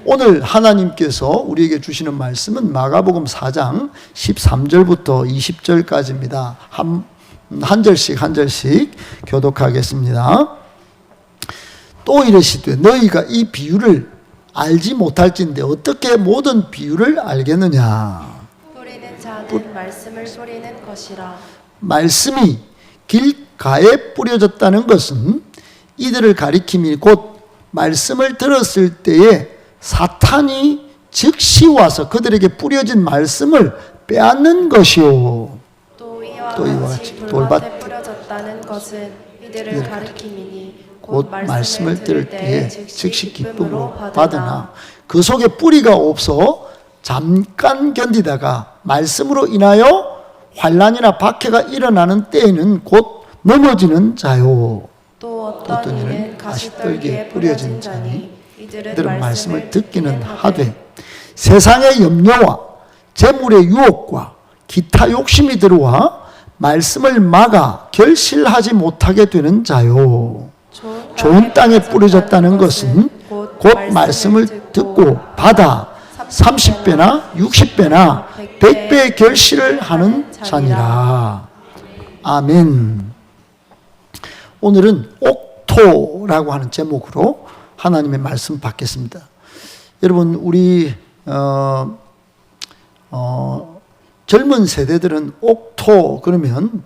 오늘 하나님께서 우리에게 주시는 말씀은 마가복음 4장 13절부터 20절까지입니다. 한 절씩 교독하겠습니다. 또 이르시되 너희가 이 비유를 알지 못할진대 어떻게 모든 비유를 알겠느냐. 뿌리는 자는 말씀을 뿌리는 것이라. 말씀이 길가에 뿌려졌다는 것은 이들을 가리킴이 곧 말씀을 들었을 때에 사탄이 즉시 와서 그들에게 뿌려진 말씀을 빼앗는 것이요. 또 이와 같이 같이 돌밭에 뿌려졌다는 것은 이들을 가리킴이니 곧 말씀을 들을 때에 즉시 기쁨으로 받으나 그 속에 뿌리가 없어 잠깐 견디다가 말씀으로 인하여 환난이나 박해가 일어나는 때에는 곧 넘어지는 자요. 또 어떤 이는 가시떨기에 뿌려진 자니 이들은 말씀을 듣기는 하되 세상의 염려와 재물의 유혹과 기타 욕심이 들어와 말씀을 막아 결실하지 못하게 되는 자요. 좋은 땅에 뿌려졌다는 것은 곧 말씀을 듣고 받아 30배나 60배나 100배의 결실을 하는 자니라. 아멘. 오늘은 옥토라고 하는 제목으로 하나님의 말씀 받겠습니다. 여러분 우리 젊은 세대들은 옥토 그러면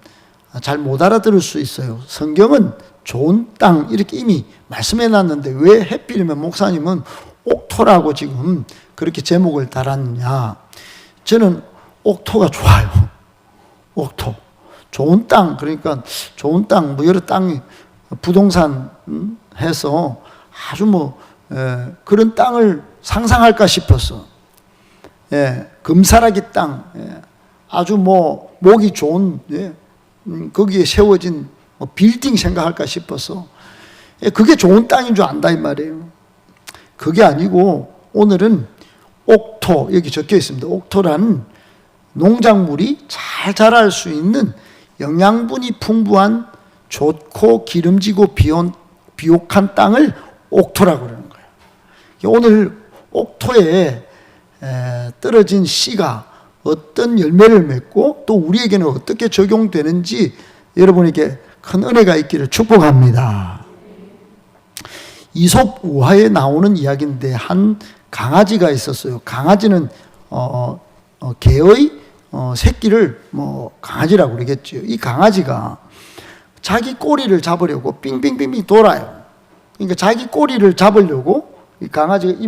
잘 못 알아들을 수 있어요. 성경은 좋은 땅 이렇게 이미 말씀해 놨는데 왜 해필이면 목사님은 옥토라고 지금 그렇게 제목을 달았느냐. 저는 옥토가 좋아요. 옥토. 좋은 땅, 그러니까 좋은 땅, 뭐 여러 땅이 부동산 해서 아주 그런 땅을 상상할까 싶었어. 금사라기 땅, 아주 목이 좋은, 거기에 세워진 빌딩 생각할까 싶어서 그게 좋은 땅인 줄 안다 이 말이에요. 그게 아니고 오늘은 옥토, 여기 적혀 있습니다. 옥토라는 농작물이 잘 자랄 수 있는 영양분이 풍부한 좋고 기름지고 비옥한 땅을 옥토라고 그러는 거예요. 오늘 옥토에 떨어진 씨가 어떤 열매를 맺고 또 우리에게는 어떻게 적용되는지 여러분에게 큰 은혜가 있기를 축복합니다. 이솝 우화에 나오는 이야기인데 한 강아지가 있었어요. 강아지는 개의 새끼를 강아지라고 그러겠죠. 이 강아지가 자기 꼬리를 잡으려고 빙빙빙빙 돌아요. 그러니까 자기 꼬리를 잡으려고 이 강아지가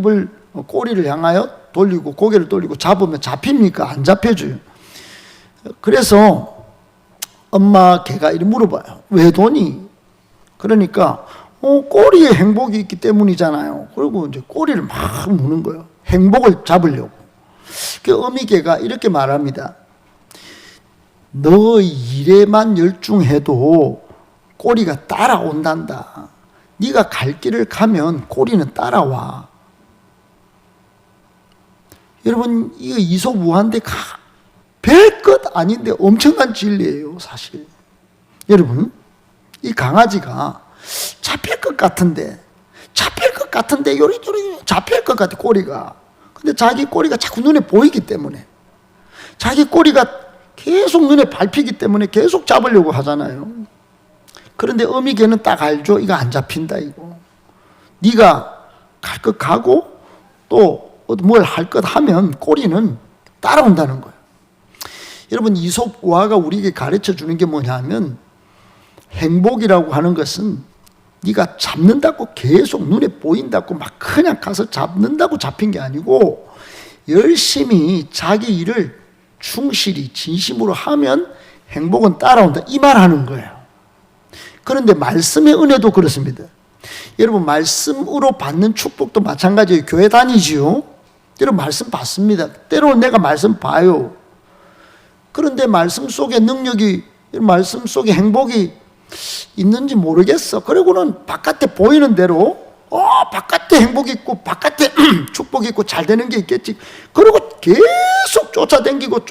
꼬리를 향하여 돌리고 고개를 돌리고 잡으면 잡힙니까? 안 잡혀줘요. 그래서 엄마 개가 이렇게 물어봐요. 왜 도니? 그러니까 꼬리에 행복이 있기 때문이잖아요. 그리고 이제 꼬리를 막 무는 거예요. 행복을 잡으려고. 그 어미개가 이렇게 말합니다. 너 일에만 열중해도 꼬리가 따라온단다. 네가 갈 길을 가면 꼬리는 따라와. 여러분 이거 이솝우화인데 별것 아닌데 엄청난 진리예요 사실. 여러분 이 강아지가 잡힐 것 같은데 요리조리 잡힐 것 같아 꼬리가. 근데 자기 꼬리가 자꾸 눈에 보이기 때문에 자기 꼬리가 계속 눈에 밟히기 때문에 계속 잡으려고 하잖아요. 그런데 어미개는 딱 알죠. 이거 안 잡힌다 이거. 네가 갈 것 가고 또 뭘 할 것 하면 꼬리는 따라온다는 거예요. 여러분 이솝우화가 우리에게 가르쳐 주는 게 뭐냐면 행복이라고 하는 것은 네가 잡는다고 계속 눈에 보인다고 막 그냥 가서 잡는다고 잡힌 게 아니고 열심히 자기 일을 충실히 진심으로 하면 행복은 따라온다 이 말하는 거예요. 그런데 말씀의 은혜도 그렇습니다. 여러분 말씀으로 받는 축복도 마찬가지예요. 교회 다니지요. 여러분 말씀 받습니다. 때로는 내가 말씀 봐요. 그런데 말씀 속에 능력이 말씀 속에 행복이 있는지 모르겠어. 그리고는 바깥에 보이는 대로 바깥에 행복이 있고 바깥에 축복이 있고 잘 되는 게 있겠지. 그리고 계속 쫓아다니고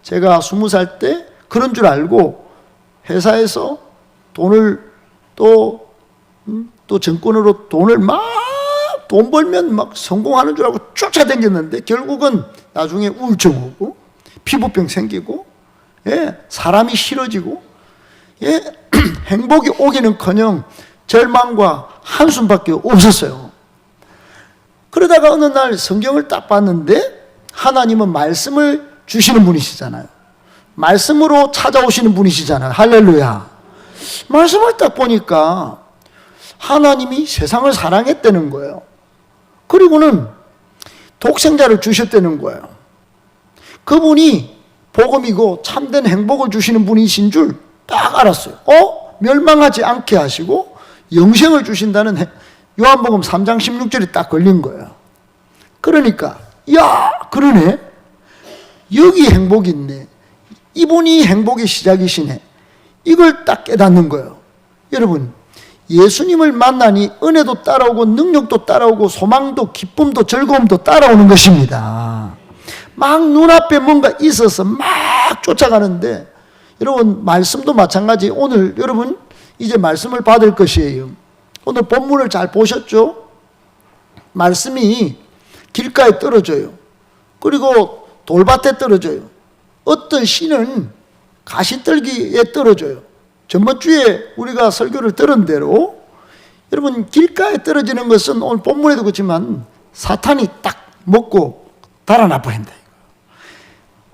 제가 20살 때 그런 줄 알고 회사에서 돈을 또 정권으로 돈을 막 돈 벌면 막 성공하는 줄 알고 쫓아다녔는데 결국은 나중에 우울증 오고 피부병 생기고, 예, 사람이 싫어지고, 예, 행복이 오기는커녕 절망과 한숨밖에 없었어요. 그러다가 어느 날 성경을 딱 봤는데 하나님은 말씀을 주시는 분이시잖아요. 말씀으로 찾아오시는 분이시잖아요. 할렐루야. 말씀을 딱 보니까 하나님이 세상을 사랑했다는 거예요. 그리고는 독생자를 주셨다는 거예요. 그분이 복음이고 참된 행복을 주시는 분이신 줄 딱 알았어요. 멸망하지 않게 하시고 영생을 주신다는 요한복음 3장 16절이 딱 걸린 거예요. 그러니까 야, 그러네. 여기 행복이 있네. 이분이 행복의 시작이시네. 이걸 딱 깨닫는 거예요. 여러분, 예수님을 만나니 은혜도 따라오고 능력도 따라오고 소망도 기쁨도 즐거움도 따라오는 것입니다. 막 눈앞에 뭔가 있어서 막 쫓아가는데, 여러분 말씀도 마찬가지. 오늘 여러분 이제 말씀을 받을 것이에요. 오늘 본문을 잘 보셨죠? 말씀이 길가에 떨어져요. 그리고 돌밭에 떨어져요. 어떤 씨는 가시떨기에 떨어져요. 저번 주에 우리가 설교를 들은 대로 여러분 길가에 떨어지는 것은 오늘 본문에도 그렇지만 사탄이 딱 먹고 달아나 버린다.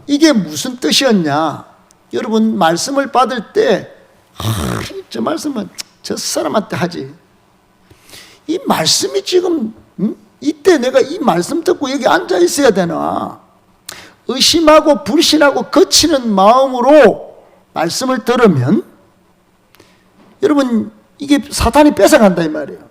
이게 무슨 뜻이었냐? 여러분 말씀을 받을 때 저 말씀은 저 사람한테 하지. 이 말씀이 지금 이때 내가 이 말씀 듣고 여기 앉아 있어야 되나? 의심하고 불신하고 거치는 마음으로 말씀을 들으면 여러분 이게 사탄이 뺏어간다 이 말이에요.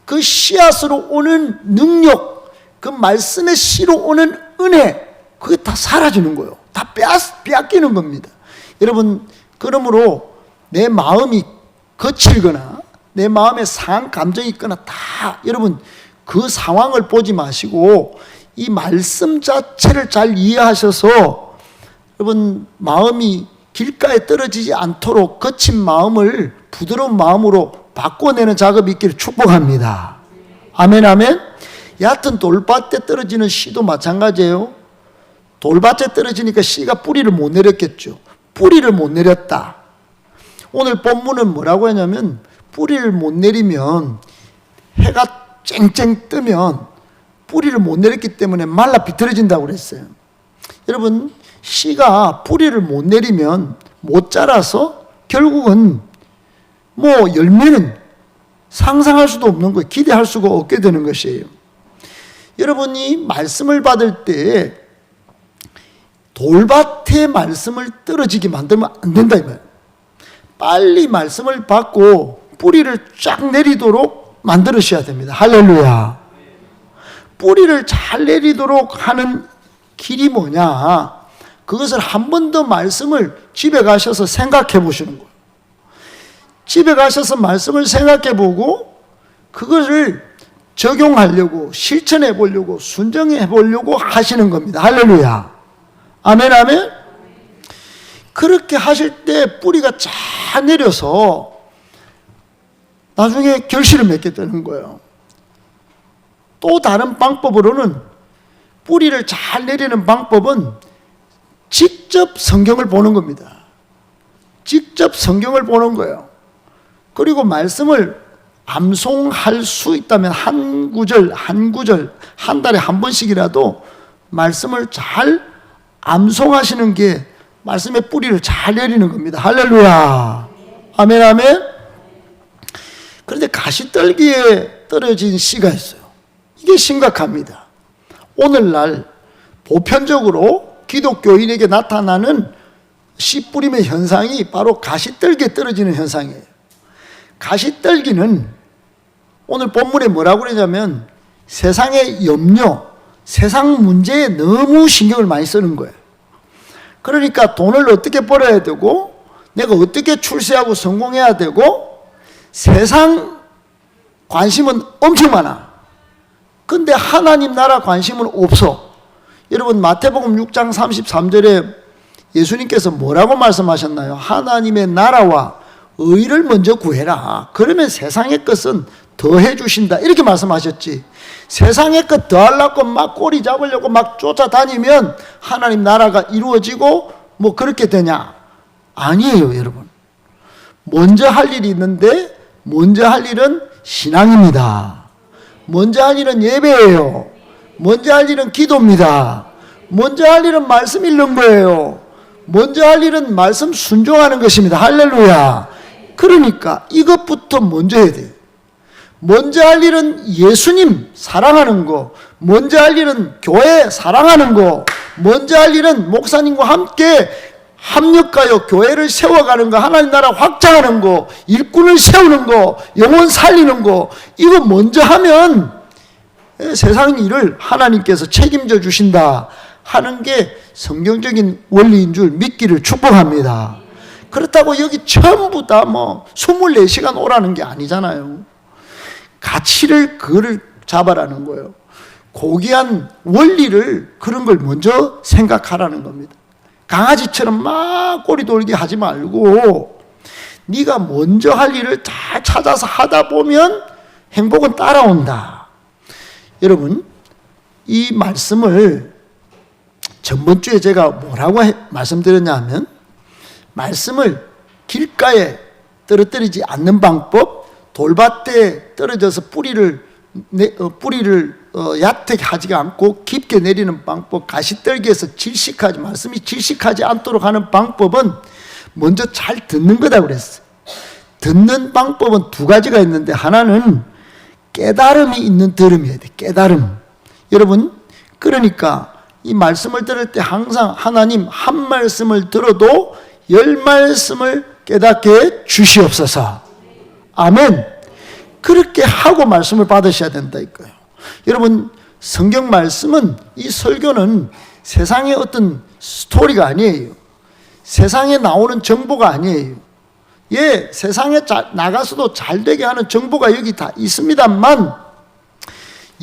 그 씨앗으로 오는 능력, 그 말씀의 씨로 오는 은혜, 그게 다 사라지는 거예요. 다 빼앗기는 겁니다. 여러분, 그러므로 내 마음이 거칠거나 내 마음에 상한 감정이 있거나 다 여러분 그 상황을 보지 마시고 이 말씀 자체를 잘 이해하셔서 여러분 마음이 길가에 떨어지지 않도록 거친 마음을 부드러운 마음으로 바꿔내는 작업이 있기를 축복합니다. 아멘, 아멘. 얕은 돌밭에 떨어지는 씨도 마찬가지예요. 돌밭에 떨어지니까 씨가 뿌리를 못 내렸겠죠. 뿌리를 못 내렸다. 오늘 본문은 뭐라고 하냐면 뿌리를 못 내리면 해가 쨍쨍 뜨면 뿌리를 못 내렸기 때문에 말라 비틀어진다고 그랬어요. 여러분 씨가 뿌리를 못 내리면 못 자라서 결국은 뭐 열매는 상상할 수도 없는 거예요. 기대할 수가 없게 되는 것이에요. 여러분이 말씀을 받을 때 돌밭에 말씀을 떨어지게 만들면 안 된다 이 말이에요. 빨리 말씀을 받고 뿌리를 쫙 내리도록 만들으셔야 됩니다. 할렐루야. 뿌리를 잘 내리도록 하는 길이 뭐냐? 그것을 한 번 더 말씀을 집에 가셔서 생각해 보시는 거예요. 집에 가셔서 말씀을 생각해 보고 그것을 적용하려고 실천해 보려고 순종해 보려고 하시는 겁니다. 할렐루야. 아멘, 아멘. 그렇게 하실 때 뿌리가 잘 내려서 나중에 결실을 맺게 되는 거예요. 또 다른 방법으로는 뿌리를 잘 내리는 방법은 직접 성경을 보는 겁니다. 직접 성경을 보는 거예요. 그리고 말씀을 암송할 수 있다면 한 구절 한 달에 한 번씩이라도 말씀을 잘 암송하시는 게 말씀의 뿌리를 잘 내리는 겁니다. 할렐루야. 아멘, 아멘. 그런데 가시떨기에 떨어진 씨가 있어요. 이게 심각합니다. 오늘날 보편적으로 기독교인에게 나타나는 씨 뿌림의 현상이 바로 가시떨기에 떨어지는 현상이에요. 가시떨기는 오늘 본문에 뭐라고 그러냐면 세상의 염려, 세상 문제에 너무 신경을 많이 쓰는 거예요. 그러니까 돈을 어떻게 벌어야 되고 내가 어떻게 출세하고 성공해야 되고 세상 관심은 엄청 많아. 근데 하나님 나라 관심은 없어. 여러분 마태복음 6장 33절에 예수님께서 뭐라고 말씀하셨나요? 하나님의 나라와 의를 먼저 구해라. 그러면 세상의 것은 더해 주신다 이렇게 말씀하셨지. 세상의 것 더하려고 막 꼬리 잡으려고 막 쫓아다니면 하나님 나라가 이루어지고 뭐 그렇게 되냐? 아니에요, 여러분. 먼저 할 일이 있는데 먼저 할 일은 신앙입니다. 먼저 할 일은 예배예요. 먼저 할 일은 기도입니다. 먼저 할 일은 말씀 읽는 거예요. 먼저 할 일은 말씀 순종하는 것입니다. 할렐루야. 그러니까 이것부터 먼저 해야 돼요. 먼저 할 일은 예수님 사랑하는 거, 먼저 할 일은 교회 사랑하는 거, 먼저 할 일은 목사님과 함께 합력하여 교회를 세워가는 거, 하나님 나라 확장하는 거, 일꾼을 세우는 거, 영혼 살리는 거, 이거 먼저 하면 세상 일을 하나님께서 책임져 주신다 하는 게 성경적인 원리인 줄 믿기를 축복합니다. 그렇다고 여기 전부 다 뭐 24시간 오라는 게 아니잖아요. 가치를 그를 잡아라는 거예요. 고귀한 원리를 그런 걸 먼저 생각하라는 겁니다. 강아지처럼 막 꼬리 돌게 하지 말고 네가 먼저 할 일을 잘 찾아서 하다 보면 행복은 따라온다. 여러분, 이 말씀을 전번주에 제가 뭐라고 말씀드렸냐 하면 말씀을 길가에 떨어뜨리지 않는 방법, 돌밭에 떨어져서 뿌리를 얕게 하지 않고 깊게 내리는 방법, 가시떨기에서 질식하지, 말씀이 질식하지 않도록 하는 방법은 먼저 잘 듣는 거다 그랬어요. 듣는 방법은 두 가지가 있는데 하나는 깨달음이 있는 들음이어야 돼. 깨달음. 여러분, 그러니까 이 말씀을 들을 때 항상 하나님 한 말씀을 들어도 10말씀을 깨닫게 해 주시옵소서. 아멘. 그렇게 하고 말씀을 받으셔야 된다 이거예요. 여러분, 성경 말씀은, 이 설교는 세상의 어떤 스토리가 아니에요. 세상에 나오는 정보가 아니에요. 예, 세상에 나가서도 잘 되게 하는 정보가 여기 다 있습니다만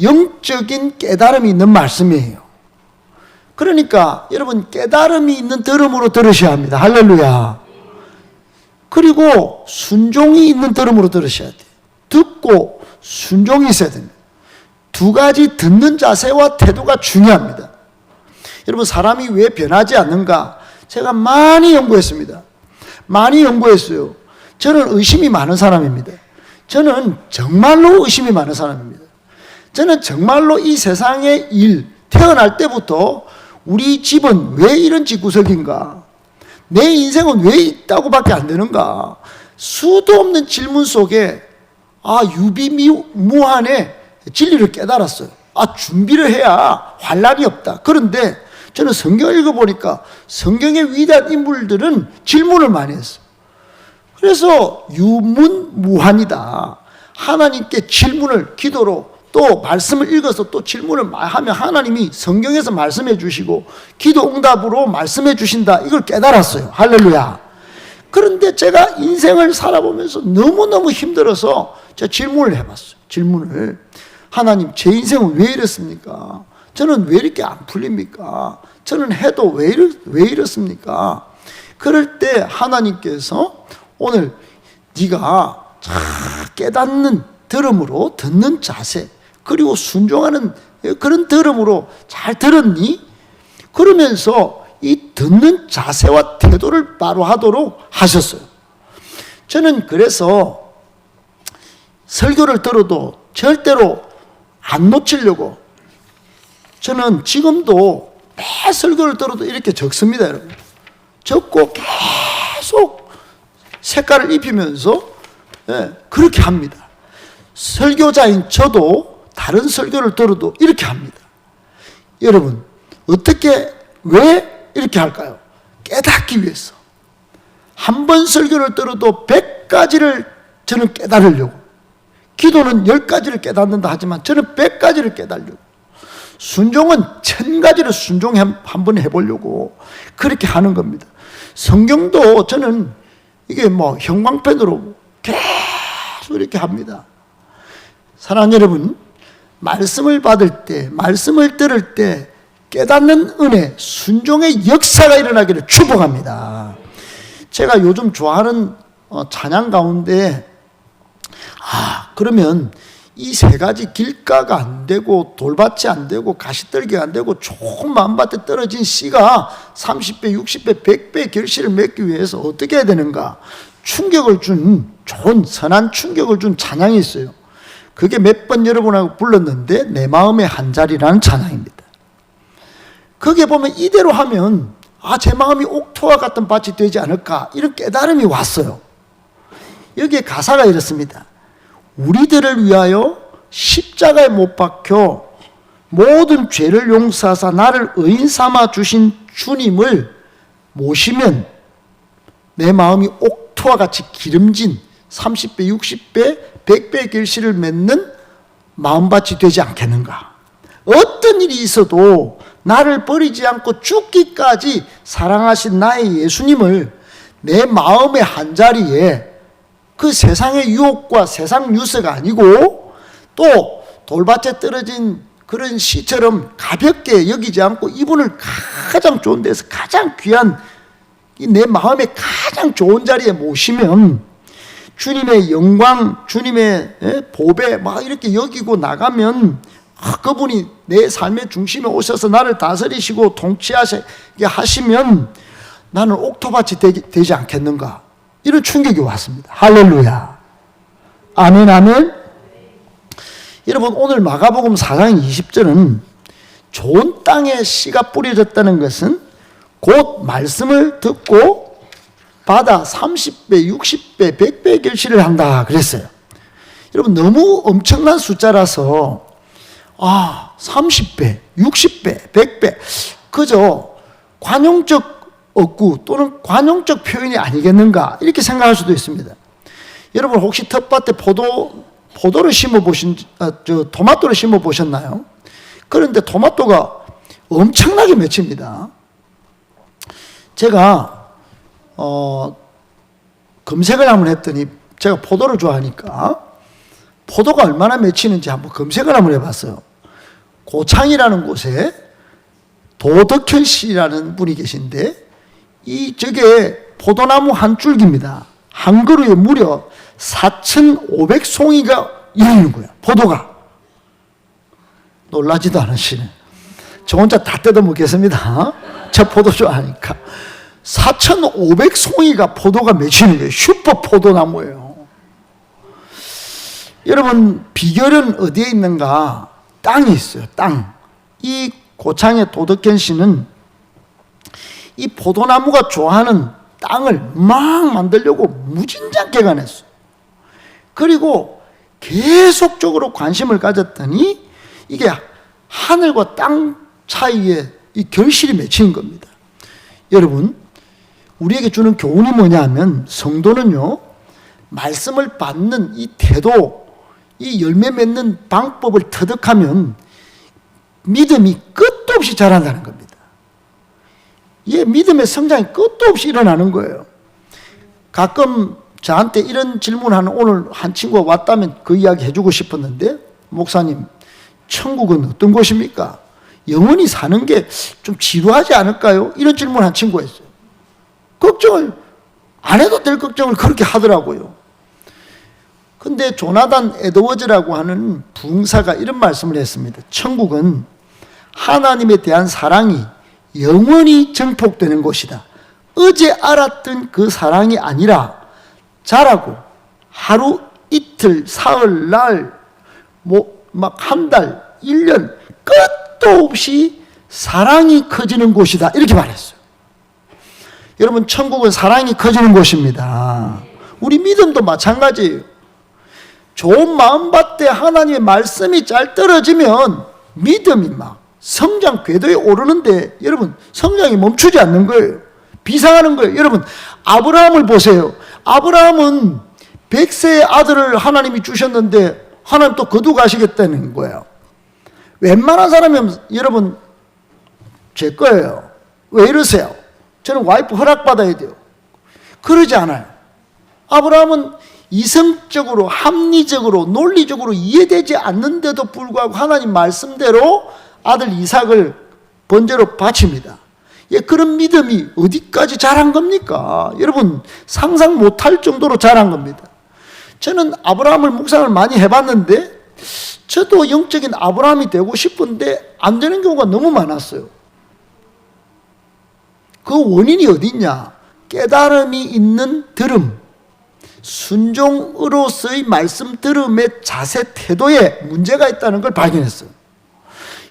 영적인 깨달음이 있는 말씀이에요. 그러니까 여러분, 깨달음이 있는 들음으로 들으셔야 합니다. 할렐루야. 그리고 순종이 있는 들음으로 들으셔야 돼요. 듣고 순종이 있어야 됩니다. 두 가지 듣는 자세와 태도가 중요합니다. 여러분, 사람이 왜 변하지 않는가? 제가 많이 연구했습니다. 많이 연구했어요. 저는 의심이 많은 사람입니다. 저는 정말로 의심이 많은 사람입니다. 저는 정말로 이 세상의 일, 태어날 때부터 우리 집은 왜 이런 집구석인가? 내 인생은 왜 있다고밖에 안 되는가? 수도 없는 질문 속에 유비무환의 진리를 깨달았어요. 준비를 해야 환란이 없다. 그런데 저는 성경을 읽어보니까 성경의 위대한 인물들은 질문을 많이 했어요. 그래서 유문무환이다. 하나님께 질문을 기도로, 또 말씀을 읽어서 또 질문을 하면 하나님이 성경에서 말씀해 주시고 기도 응답으로 말씀해 주신다. 이걸 깨달았어요. 할렐루야. 그런데 제가 인생을 살아보면서 너무너무 힘들어서 제가 질문을 해봤어요. 질문을. 하나님, 제 인생은 왜 이렇습니까? 저는 왜 이렇게 안 풀립니까? 저는 해도 왜 이렇습니까? 그럴 때 하나님께서 오늘 네가 잘 깨닫는 들음으로 듣는 자세, 그리고 순종하는 그런 들음으로 잘 들었니? 그러면서 이 듣는 자세와 태도를 바로 하도록 하셨어요. 저는 그래서 설교를 들어도 절대로 안 놓치려고, 저는 지금도 매 설교를 들어도 이렇게 적습니다, 여러분. 적고 계속 색깔을 입히면서 그렇게 합니다. 설교자인 저도 다른 설교를 들어도 이렇게 합니다. 여러분, 어떻게, 왜 이렇게 할까요? 깨닫기 위해서. 한 번 설교를 들어도 100가지를 저는 깨달으려고. 기도는 10가지를 깨닫는다 하지만 저는 100가지를 깨달으려고. 순종은 1000가지를 순종해 한번 해보려고 그렇게 하는 겁니다. 성경도 저는 이게 뭐 형광펜으로 계속 이렇게 합니다. 사랑하는 여러분, 말씀을 받을 때, 말씀을 들을 때 깨닫는 은혜, 순종의 역사가 일어나기를 축복합니다. 제가 요즘 좋아하는 찬양 가운데 그러면 이 세 가지 길가가 안 되고 돌밭이 안 되고 가시떨기가 안 되고 좋은 마음밭에 떨어진 씨가 30배, 60배, 100배 결실을 맺기 위해서 어떻게 해야 되는가? 충격을 준 좋은 선한 충격을 준 찬양이 있어요. 그게 몇 번 여러분하고 불렀는데 내 마음의 한 자리라는 찬양입니다. 거기에 보면 이대로 하면 제 마음이 옥토와 같은 밭이 되지 않을까 이런 깨달음이 왔어요. 여기에 가사가 이렇습니다. 우리들을 위하여 십자가에 못 박혀 모든 죄를 용서하사 나를 의인 삼아 주신 주님을 모시면 내 마음이 옥토와 같이 기름진 30배, 60배, 100배의 결실을 맺는 마음밭이 되지 않겠는가? 어떤 일이 있어도 나를 버리지 않고 죽기까지 사랑하신 나의 예수님을 내 마음의 한자리에 그 세상의 유혹과 세상 유세가 아니고 또 돌밭에 떨어진 그런 씨처럼 가볍게 여기지 않고 이분을 가장 좋은 데서 가장 귀한 내 마음의 가장 좋은 자리에 모시면 주님의 영광, 주님의 보배 막 이렇게 여기고 나가면 그분이 내 삶의 중심에 오셔서 나를 다스리시고 통치하시게 하시면 나는 옥토밭이 되지 않겠는가? 이런 충격이 왔습니다. 할렐루야. 아멘, 아멘. 여러분, 오늘 마가복음 4장 20절은 좋은 땅에 씨가 뿌려졌다는 것은 곧 말씀을 듣고 받아 30배, 60배, 100배 결실을 한다 그랬어요. 여러분, 너무 엄청난 숫자라서 30배, 60배, 100배 그저 관용적 억구 또는 관용적 표현이 아니겠는가 이렇게 생각할 수도 있습니다. 여러분 혹시 텃밭에 포도를 심어보신 토마토를 심어보셨나요? 그런데 토마토가 엄청나게 맺힙니다. 제가 검색을 한번 했더니 제가 포도를 좋아하니까 포도가 얼마나 맺히는지 한번 검색을 한번 해봤어요. 고창이라는 곳에 도덕현 씨라는 분이 계신데 저게 포도나무 한 줄기입니다. 한 그루에 무려 4,500송이가 열리는 거야. 포도가. 놀라지도 않으시네. 저 혼자 다 뜯어 먹겠습니다. 저 포도 좋아하니까. 4,500송이가 포도가 맺히는 거예요. 슈퍼 포도나무예요. 여러분 비결은 어디에 있는가? 땅이 있어요. 땅. 이 고창의 도덕현 씨는 이 포도나무가 좋아하는 땅을 막 만들려고 무진장 개간했어요. 그리고 계속적으로 관심을 가졌더니 이게 하늘과 땅 사이에 이 결실이 맺히는 겁니다. 여러분, 우리에게 주는 교훈이 뭐냐 하면 성도는요, 말씀을 받는 이 태도, 이 열매 맺는 방법을 터득하면 믿음이 끝도 없이 자란다는 겁니다. 믿음의 성장이 끝도 없이 일어나는 거예요. 가끔 저한테 이런 질문하는 오늘 한 친구가 왔다면 그 이야기 해주고 싶었는데, 목사님, 천국은 어떤 곳입니까? 영원히 사는 게 좀 지루하지 않을까요? 이런 질문 한 친구가 있어요. 걱정을 안 해도 될 걱정을 그렇게 하더라고요. 근데 조나단 에드워즈라고 하는 부흥사가 이런 말씀을 했습니다. 천국은 하나님에 대한 사랑이 영원히 증폭되는 곳이다. 어제 알았던 그 사랑이 아니라 자라고 하루, 이틀, 사흘, 날, 막 한 달, 1년 끝도 없이 사랑이 커지는 곳이다. 이렇게 말했어요. 여러분, 천국은 사랑이 커지는 곳입니다. 우리 믿음도 마찬가지예요. 좋은 마음밭에 하나님의 말씀이 잘 떨어지면 믿음이 막 성장 궤도에 오르는데 여러분 성장이 멈추지 않는 거예요. 비상하는 거예요. 여러분 아브라함을 보세요. 아브라함은 100세의 아들을 하나님이 주셨는데 하나님 또 거두 가시겠다는 거예요. 웬만한 사람이면 여러분 제 거예요. 왜 이러세요? 저는 와이프 허락받아야 돼요. 그러지 않아요. 아브라함은 이성적으로 합리적으로 논리적으로 이해되지 않는데도 불구하고 하나님 말씀대로 아들 이삭을 번제로 바칩니다. 그런 믿음이 어디까지 자란 겁니까? 여러분 상상 못할 정도로 자란 겁니다. 저는 아브라함을 묵상을 많이 해봤는데 저도 영적인 아브라함이 되고 싶은데 안 되는 경우가 너무 많았어요. 그 원인이 어디 있냐? 깨달음이 있는 들음, 순종으로서의 말씀 들음의 자세 태도에 문제가 있다는 걸 발견했어요.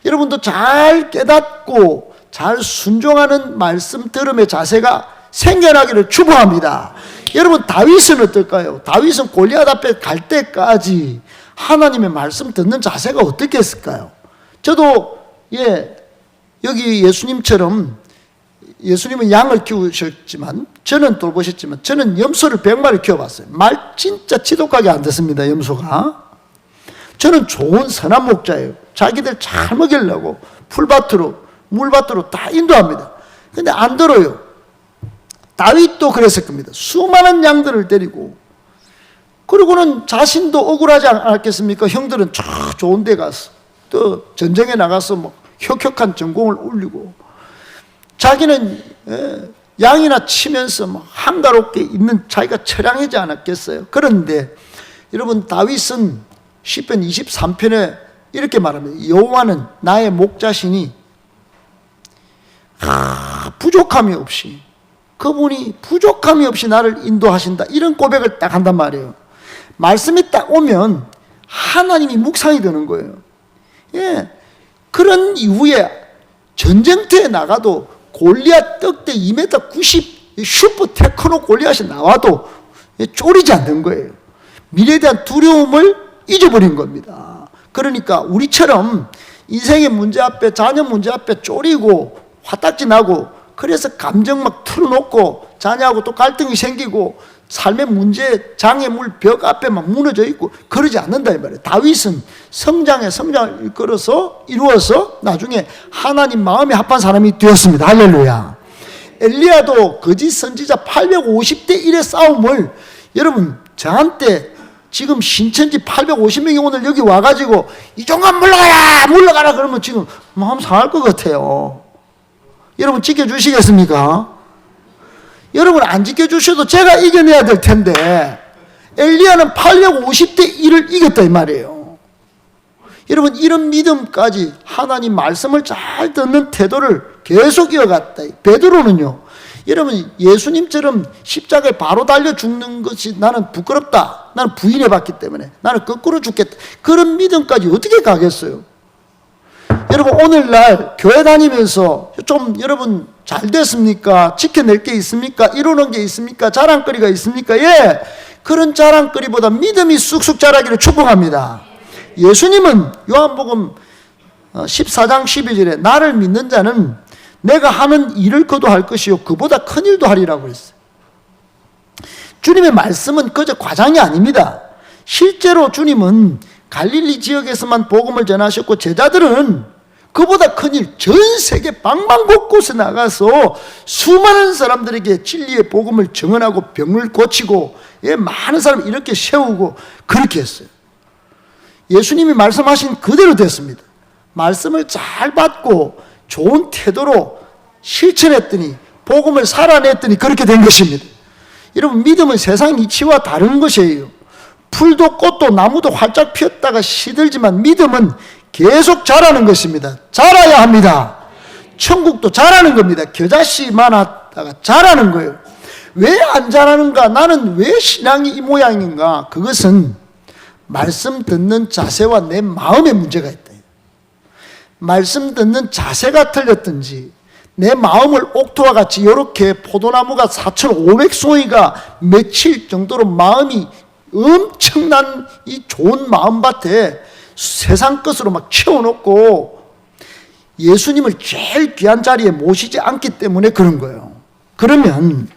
여러분도 잘 깨닫고 잘 순종하는 말씀 들음의 자세가 생겨나기를 축복합니다. 여러분, 다윗은 어떨까요? 다윗은 골리앗 앞에 갈 때까지 하나님의 말씀 듣는 자세가 어떻게 했을까요? 저도 여기 예수님처럼, 예수님은 양을 키우셨지만 저는 돌보셨지만 저는 염소를 100마리 키워봤어요. 말 진짜 지독하게 안 듣습니다. 염소가. 저는 좋은 선한 목자예요. 자기들 잘 먹이려고 풀밭으로 물밭으로 다 인도합니다. 근데 안 들어요. 다윗도 그랬을 겁니다. 수많은 양들을 데리고, 그리고는 자신도 억울하지 않았겠습니까? 형들은 저 좋은 데 가서 또 전쟁에 나가서 막 혁혁한 전공을 올리고, 자기는 양이나 치면서 막 한가롭게 있는 자기가 처량하지 않았겠어요? 그런데 여러분, 다윗은 시편 23편에 이렇게 말합니다. 여호와는 나의 목자시니 부족함이 없이, 그분이 부족함이 없이 나를 인도하신다, 이런 고백을 딱 한단 말이에요. 말씀이 딱 오면 하나님이 묵상이 되는 거예요. 그런 이후에 전쟁터에 나가도 골리앗 떡대 2m 90 슈퍼 테크노 골리앗이 나와도 쫄이지 않는 거예요. 미래에 대한 두려움을 잊어버린 겁니다. 그러니까 우리처럼 인생의 문제 앞에, 자녀 문제 앞에 쫄이고 화딱지 나고, 그래서 감정 막 틀어놓고 자녀하고 또 갈등이 생기고 삶의 문제, 장애물 벽 앞에 막 무너져 있고 그러지 않는다 이 말이에요. 다윗은 성장을 이루어서 나중에 하나님 마음에 합한 사람이 되었습니다. 할렐루야. 엘리야도 거짓 선지자 850대 1의 싸움을, 여러분 저한테 지금 신천지 850명이 오늘 여기 와가지고 이종간 물러가라 그러면 지금 마음 상할 것 같아요. 여러분 지켜주시겠습니까? 여러분 안 지켜주셔도 제가 이겨내야 될 텐데, 엘리야는 850대 1을 이겼다 이 말이에요. 여러분, 이런 믿음까지 하나님 말씀을 잘 듣는 태도를 계속 이어갔다. 베드로는요, 여러분 예수님처럼 십자가에 바로 달려 죽는 것이 나는 부끄럽다, 나는 부인해봤기 때문에 나는 거꾸로 죽겠다, 그런 믿음까지 어떻게 가겠어요? 여러분 오늘날 교회 다니면서 좀 여러분 잘 됐습니까? 지켜낼 게 있습니까? 이루는 게 있습니까? 자랑거리가 있습니까? 그런 자랑거리보다 믿음이 쑥쑥 자라기를 축복합니다. 예수님은 요한복음 14장 12절에 나를 믿는 자는 내가 하는 일을 그도 할 것이요 그보다 큰 일도 하리라고 했어요. 주님의 말씀은 그저 과장이 아닙니다. 실제로 주님은 갈릴리 지역에서만 복음을 전하셨고, 제자들은 그보다 큰 일, 전 세계 방방곳곳에 나가서 수많은 사람들에게 진리의 복음을 증언하고 병을 고치고 많은 사람을 이렇게 세우고 그렇게 했어요. 예수님이 말씀하신 그대로 됐습니다. 말씀을 잘 받고 좋은 태도로 실천했더니, 복음을 살아냈더니 그렇게 된 것입니다. 여러분, 믿음은 세상 이치와 다른 것이에요. 풀도 꽃도 나무도 활짝 피었다가 시들지만 믿음은 계속 자라는 것입니다. 자라야 합니다. 천국도 자라는 겁니다. 겨자씨 많았다가 자라는 거예요. 왜 안 자라는가? 나는 왜 신앙이 이 모양인가? 그것은 말씀 듣는 자세와 내 마음에 문제가 있다. 말씀 듣는 자세가 틀렸든지, 내 마음을 옥토와 같이 이렇게 포도나무가 4,500송이가 맺힐 정도로 마음이 엄청난 이 좋은 마음밭에 세상 것으로 막 채워놓고 예수님을 제일 귀한 자리에 모시지 않기 때문에 그런 거예요. 그러면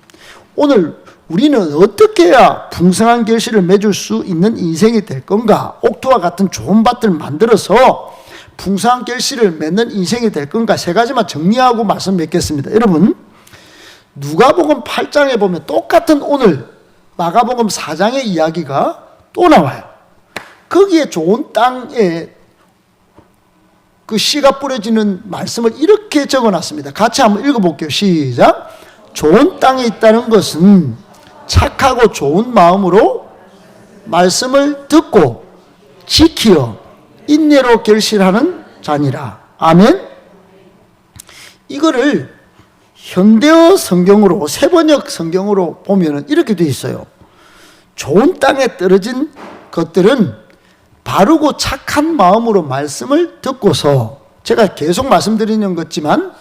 오늘 우리는 어떻게 해야 풍성한 결실을 맺을 수 있는 인생이 될 건가? 옥토와 같은 좋은 밭을 만들어서 풍성한 결실을 맺는 인생이 될 건가? 세 가지만 정리하고 말씀 맺겠습니다. 여러분, 누가복음 8장에 보면 똑같은 오늘 마가복음 4장의 이야기가 또 나와요. 거기에 좋은 땅에 그 씨가 뿌려지는 말씀을 이렇게 적어놨습니다. 같이 한번 읽어볼게요. 시작. 좋은 땅에 있다는 것은 착하고 좋은 마음으로 말씀을 듣고 지키어 인내로 결실하는 자니라. 아멘. 이거를 현대어 성경으로, 세번역 성경으로 보면 이렇게 되어 있어요. 좋은 땅에 떨어진 것들은 바르고 착한 마음으로 말씀을 듣고서, 제가 계속 말씀드리는 것지만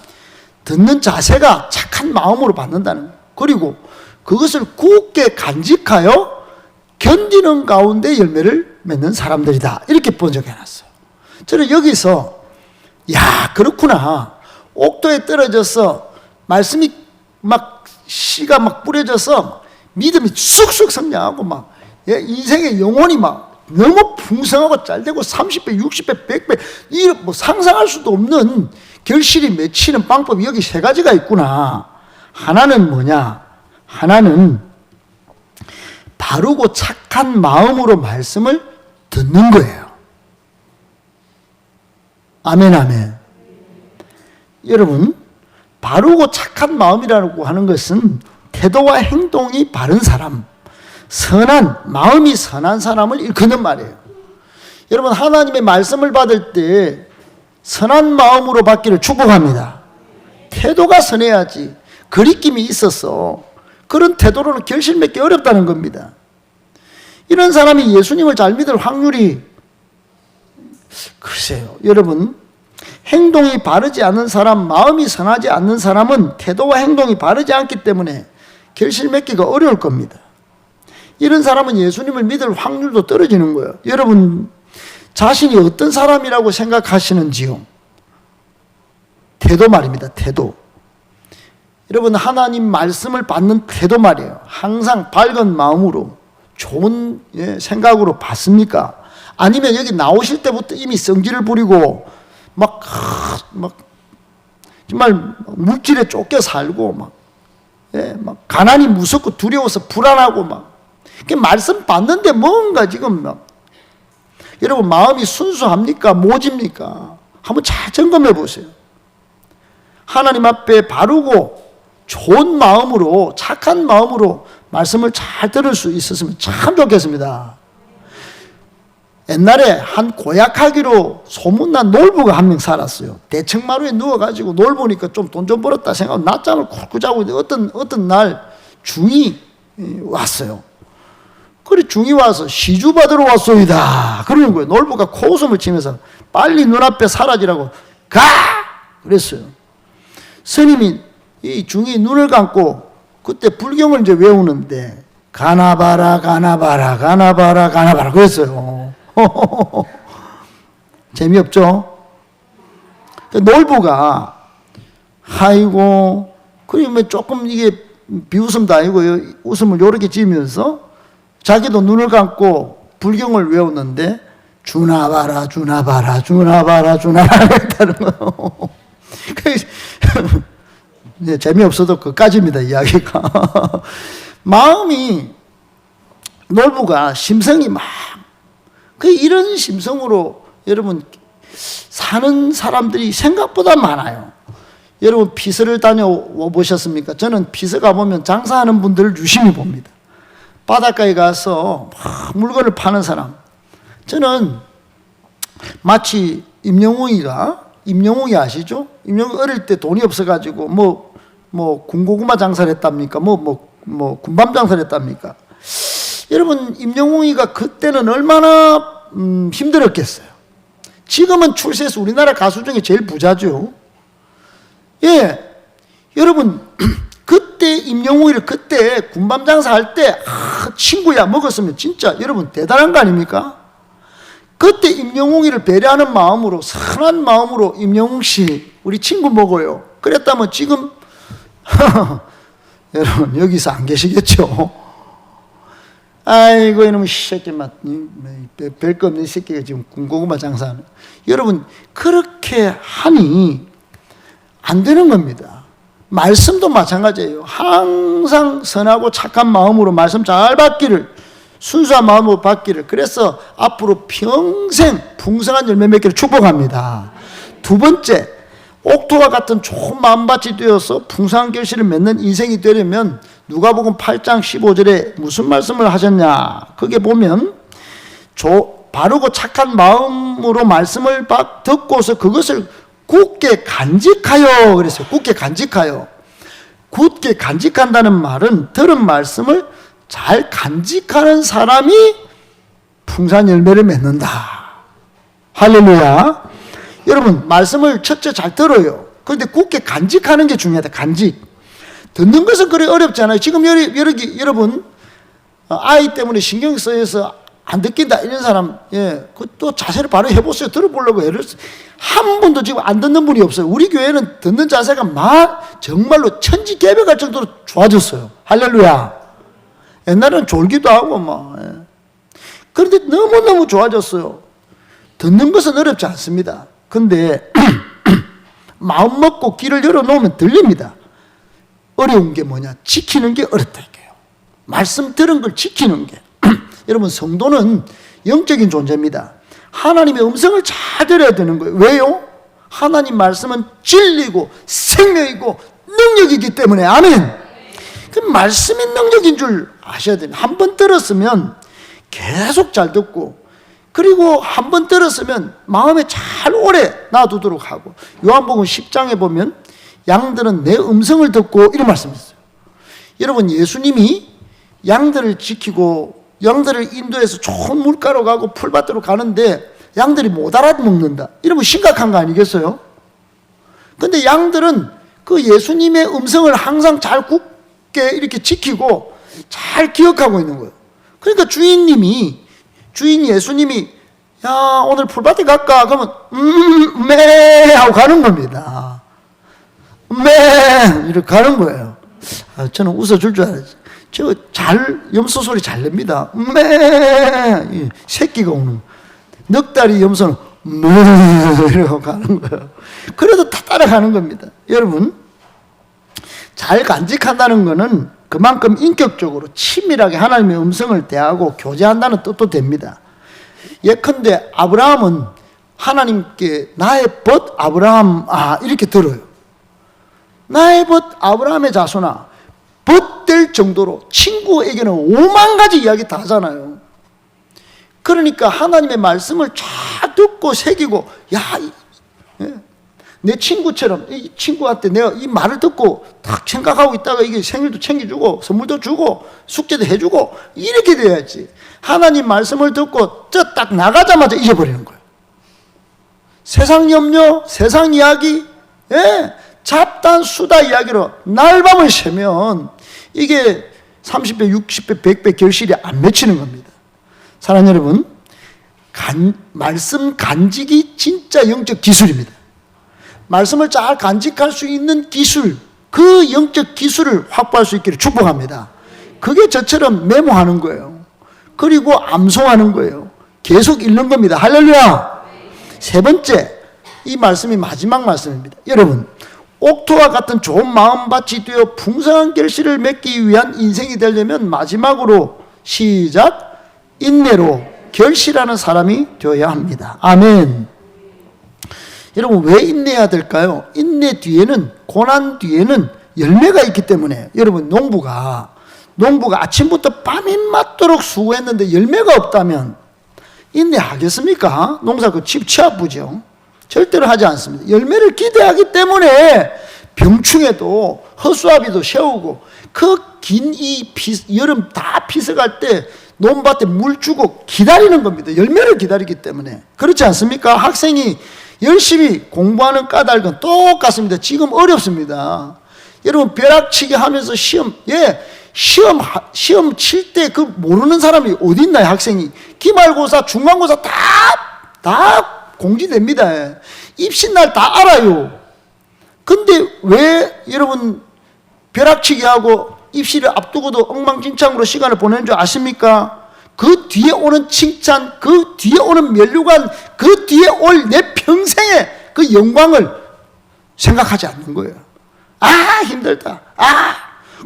듣는 자세가 착한 마음으로 받는다는 거예요. 그리고 그것을 굳게 간직하여 견디는 가운데 열매를 맺는 사람들이다. 이렇게 번역해놨어요. 저는 여기서 야, 그렇구나. 옥토에 떨어져서 말씀이 막 씨가 막 뿌려져서 믿음이 쑥쑥 성장하고 막 인생의 영혼이 막 너무 풍성하고 잘되고 30배, 60배, 100배 이 뭐 상상할 수도 없는 결실이 맺히는 방법이 여기 세 가지가 있구나. 하나는 뭐냐? 하나는 바르고 착한 마음으로 말씀을 듣는 거예요. 아멘, 아멘. 여러분, 바르고 착한 마음이라고 하는 것은 태도와 행동이 바른 사람, 선한, 마음이 선한 사람을 일컫는 말이에요. 여러분, 하나님의 말씀을 받을 때 선한 마음으로 받기를 축복합니다. 태도가 선해야지. 거리낌이 있어서 그런 태도로는 결실 맺기 어렵다는 겁니다. 이런 사람이 예수님을 잘 믿을 확률이, 글쎄요, 여러분, 행동이 바르지 않은 사람, 마음이 선하지 않는 사람은 태도와 행동이 바르지 않기 때문에 결실 맺기가 어려울 겁니다. 이런 사람은 예수님을 믿을 확률도 떨어지는 거예요. 여러분, 자신이 어떤 사람이라고 생각하시는지요? 태도 말입니다. 태도. 여러분, 하나님 말씀을 받는 태도 말이에요. 항상 밝은 마음으로 좋은 생각으로 받습니까? 아니면 여기 나오실 때부터 이미 성질을 부리고 막 정말 물질에 쫓겨 살고 막 가난이 무섭고 두려워서 불안하고 막 말씀 받는데 뭔가 지금 막, 여러분, 마음이 순수합니까? 모집니까? 한번 잘 점검해 보세요. 하나님 앞에 바르고 좋은 마음으로, 착한 마음으로 말씀을 잘 들을 수 있었으면 참 좋겠습니다. 옛날에 한 고약하기로 소문난 놀부가 한 명 살았어요. 대청마루에 누워가지고 놀부니까 좀 돈 좀 벌었다 생각하고 낮잠을 쿡쿡 자고 있는데 어떤 날 중이 왔어요. 그래, 중이 와서 시주 받으러 왔소이다 그러는 거예요. 놀부가 코웃음을 치면서 빨리 눈앞에 사라지라고 가! 그랬어요. 스님이 이 중이 눈을 감고 그때 불경을 이제 외우는데 가나봐라 가나봐라 가나봐라 가나봐라 그랬어요. 재미없죠? 놀부가 아이고, 그러면 조금 이게 비웃음도 아니고 웃음을 요렇게 지으면서 자기도 눈을 감고 불경을 외우는데 주나봐라 주나봐라 주나봐라 주나봐라 했다는 거예요. 네, 재미없어도 그까지입니다, 이야기가. 마음이, 놀부가 심성이 막, 이런 심성으로 여러분 사는 사람들이 생각보다 많아요. 여러분, 피서를 다녀보셨습니까? 저는 피서 가보면 장사하는 분들을 유심히 봅니다. 바닷가에 가서 막 물건을 파는 사람. 저는 마치 임영웅이 아시죠? 임영웅 어릴 때 돈이 없어가지고 뭐 군고구마 장사를 했답니까? 군밤 장사를 했답니까? 여러분, 임영웅이가 그때는 얼마나 힘들었겠어요. 지금은 출세해서 우리나라 가수 중에 제일 부자죠. 예, 여러분, 그때 임영웅이를 그때 군밤 장사할 때 친구야 먹었으면 진짜 여러분 대단한 거 아닙니까? 그때 임영웅이를 배려하는 마음으로, 선한 마음으로 임영웅 씨 우리 친구 먹어요 그랬다면 지금 여러분 여기서 안 계시겠죠? 아이고 이놈의 새끼 별거 없는 새끼가 지금 군고구마 장사하는. 여러분, 그렇게 하니 안 되는 겁니다. 말씀도 마찬가지예요. 항상 선하고 착한 마음으로 말씀 잘 받기를, 순수한 마음으로 받기를, 그래서 앞으로 평생 풍성한 열매 맺기를 축복합니다. 두 번째, 옥토와 같은 좋은 마음밭이 되어서 풍성한 결실을 맺는 인생이 되려면 누가복음 8장 15절에 무슨 말씀을 하셨냐? 거기에 보면 바르고 착한 마음으로 말씀을 듣고서 그것을 굳게 간직하여 그랬어요. 굳게 간직하여. 굳게 간직한다는 말은 들은 말씀을 잘 간직하는 사람이 풍성한 열매를 맺는다. 할렐루야. 여러분, 말씀을 첫째 잘 들어요. 그런데 굳게 간직하는 게 중요하다. 간직. 듣는 것은 그래 어렵지 않아요. 지금 여러분 아이 때문에 신경 쓰여서 안 듣긴다 이런 사람, 또 자세를 바로 해보세요. 들어보려고 애를 한 분도 지금 안 듣는 분이 없어요. 우리 교회는 듣는 자세가 정말로 천지개벽할 정도로 좋아졌어요. 할렐루야. 옛날에는 졸기도 하고 그런데 너무너무 좋아졌어요. 듣는 것은 어렵지 않습니다. 근데 마음 먹고 귀를 열어놓으면 들립니다. 어려운 게 뭐냐? 지키는 게 어렵다 이게요. 말씀 들은 걸 지키는 게. 여러분, 성도는 영적인 존재입니다. 하나님의 음성을 잘 들어야 되는 거예요. 왜요? 하나님 말씀은 진리고 생명이고 능력이기 때문에. 아멘. 그 말씀이 능력인 줄 아셔야 돼요. 한 번 들었으면 계속 잘 듣고, 그리고 한 번 들었으면 마음에 잘 오래 놔두도록 하고. 요한복음 10장에 보면 양들은 내 음성을 듣고 이런 말씀이 있어요. 여러분, 예수님이 양들을 지키고 양들을 인도해서 좋은 물가로 가고 풀밭으로 가는데 양들이 못 알아먹는다. 이러면 심각한 거 아니겠어요? 근데 양들은 그 예수님의 음성을 항상 잘 굳게 이렇게 지키고 잘 기억하고 있는 거예요. 그러니까 주인 예수님이 야, 오늘 풀밭에 갈까? 그러면 매 하고 가는 겁니다. 매 이렇게 가는 거예요. 저는 웃어줄 줄 알았지. 염소 소리 잘 냅니다. 매 새끼가 오는. 넉다리 염소는 매 이러고 가는 거예요. 그래도 다 따라가는 겁니다. 여러분, 잘 간직한다는 것은 그만큼 인격적으로 친밀하게 하나님의 음성을 대하고 교제한다는 뜻도 됩니다. 예컨대 아브라함은 하나님께 나의 벗 아브라함 이렇게 들어요. 나의 벗 아브라함의 자손아, 벗될 정도로 친구에게는 5만 가지 이야기 다 하잖아요. 그러니까 하나님의 말씀을 잘 듣고 새기고, 내 친구처럼 이 친구한테 내가 이 말을 듣고 딱 생각하고 있다가 이게 생일도 챙겨주고 선물도 주고 숙제도 해주고 이렇게 돼야지. 하나님 말씀을 듣고 딱 나가자마자 잊어버리는 거예요. 세상 염려, 세상 이야기, 잡단 수다 이야기로 날밤을 새면 이게 30배, 60배, 100배 결실이 안 맺히는 겁니다. 사랑하는 여러분, 말씀 간직이 진짜 영적 기술입니다. 말씀을 잘 간직할 수 있는 기술, 그 영적 기술을 확보할 수 있기를 축복합니다. 그게 저처럼 메모하는 거예요. 그리고 암송하는 거예요. 계속 읽는 겁니다. 할렐루야. 세 번째, 이 말씀이 마지막 말씀입니다. 여러분, 옥토와 같은 좋은 마음밭이 되어 풍성한 결실을 맺기 위한 인생이 되려면 마지막으로 시작, 인내로 결실하는 사람이 되어야 합니다. 아멘. 여러분, 왜 인내해야 될까요? 인내 뒤에는, 고난 뒤에는 열매가 있기 때문에. 여러분, 농부가 아침부터 밤이 맞도록 수고했는데 열매가 없다면 인내하겠습니까? 농사 그 치 아프죠. 절대로 하지 않습니다. 열매를 기대하기 때문에 병충해도 허수아비도 세우고 그 긴 이 여름 다 피서갈 때 논밭에 물 주고 기다리는 겁니다. 열매를 기다리기 때문에. 그렇지 않습니까? 학생이 열심히 공부하는 까닭은 똑같습니다. 지금 어렵습니다. 여러분, 벼락치기 하면서 시험 칠 때 그 모르는 사람이 어디 있나요? 학생이 기말고사, 중간고사 다 공지됩니다. 입시날 다 알아요. 근데 왜 여러분 벼락치기 하고 입시를 앞두고도 엉망진창으로 시간을 보내는 줄 아십니까? 그 뒤에 오는 칭찬, 그 뒤에 오는 면류관, 그 뒤에 올 내 평생의 그 영광을 생각하지 않는 거예요. 힘들다.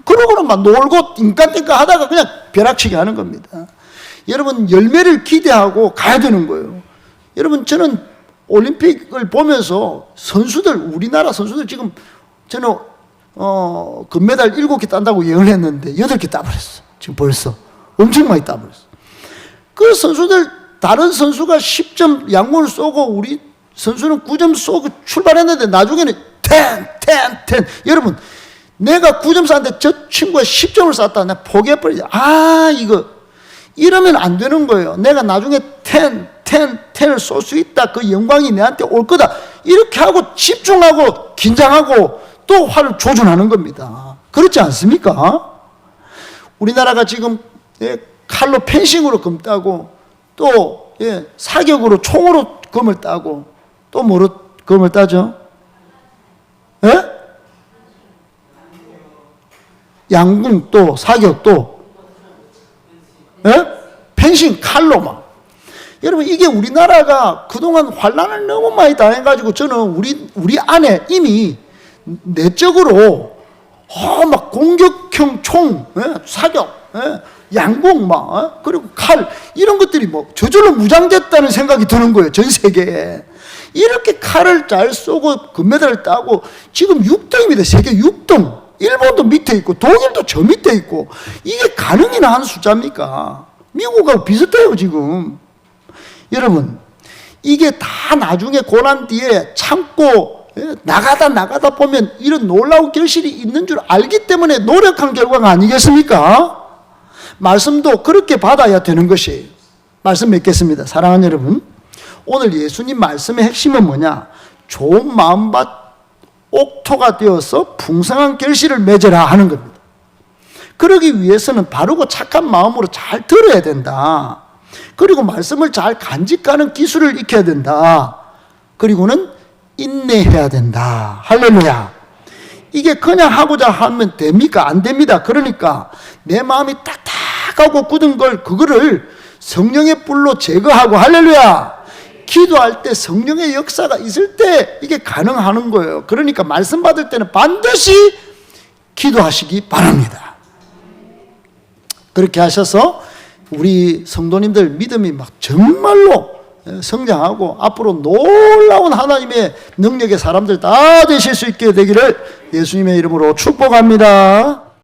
그러고는 막 놀고 띵까띵까 하다가 그냥 벼락치기 하는 겁니다. 여러분, 열매를 기대하고 가야 되는 거예요. 여러분, 저는 올림픽을 보면서 우리나라 선수들 지금 저는 금메달 7개 딴다고 예언을 했는데 8개 따버렸어. 지금 벌써 엄청 많이 따버렸어. 그 선수들, 다른 선수가 10점 양문을 쏘고 우리 선수는 9점 쏘고 출발했는데 나중에는 10. 여러분, 내가 9점 쐈는데 저 친구가 10점을 쐈다. 내가 포기해버리자. 이거 이러면 안 되는 거예요. 내가 나중에 10을 쏠 수 있다. 그 영광이 내한테 올 거다. 이렇게 하고 집중하고 긴장하고 또 화를 조준하는 겁니다. 그렇지 않습니까? 우리나라가 지금 칼로 펜싱으로 금 따고 또 사격으로 총으로 금을 따고 또 뭐로 금을 따죠? 양궁 또 사격 또 펜싱 칼로 막. 여러분, 이게 우리나라가 그동안 환란을 너무 많이 당해가지고 저는 우리 안에 이미 내적으로 막 공격형 총, 사격, 양궁 막 그리고 칼 이런 것들이 뭐 저절로 무장됐다는 생각이 드는 거예요. 전 세계에. 이렇게 칼을 잘 쏘고 금메달을 따고 지금 6등입니다. 세계 6등. 일본도 밑에 있고 독일도 저 밑에 있고 이게 가능이나 하는 숫자입니까? 미국하고 비슷해요 지금. 여러분, 이게 다 나중에 고난 뒤에 참고 나가다 보면 이런 놀라운 결실이 있는 줄 알기 때문에 노력한 결과가 아니겠습니까? 말씀도 그렇게 받아야 되는 것이에요. 말씀 맺겠습니다. 사랑하는 여러분, 오늘 예수님 말씀의 핵심은 뭐냐? 좋은 마음밭 옥토가 되어서 풍성한 결실을 맺어라 하는 겁니다. 그러기 위해서는 바르고 착한 마음으로 잘 들어야 된다. 그리고 말씀을 잘 간직하는 기술을 익혀야 된다. 그리고는 인내해야 된다. 할렐루야. 이게 그냥 하고자 하면 됩니까? 안 됩니다. 그러니까 내 마음이 딱딱하고 굳은 그거를 성령의 불로 제거하고, 할렐루야, 기도할 때 성령의 역사가 있을 때 이게 가능하는 거예요. 그러니까 말씀 받을 때는 반드시 기도하시기 바랍니다. 그렇게 하셔서 우리 성도님들 믿음이 막 정말로 성장하고 앞으로 놀라운 하나님의 능력의 사람들 다 되실 수 있게 되기를 예수님의 이름으로 축복합니다.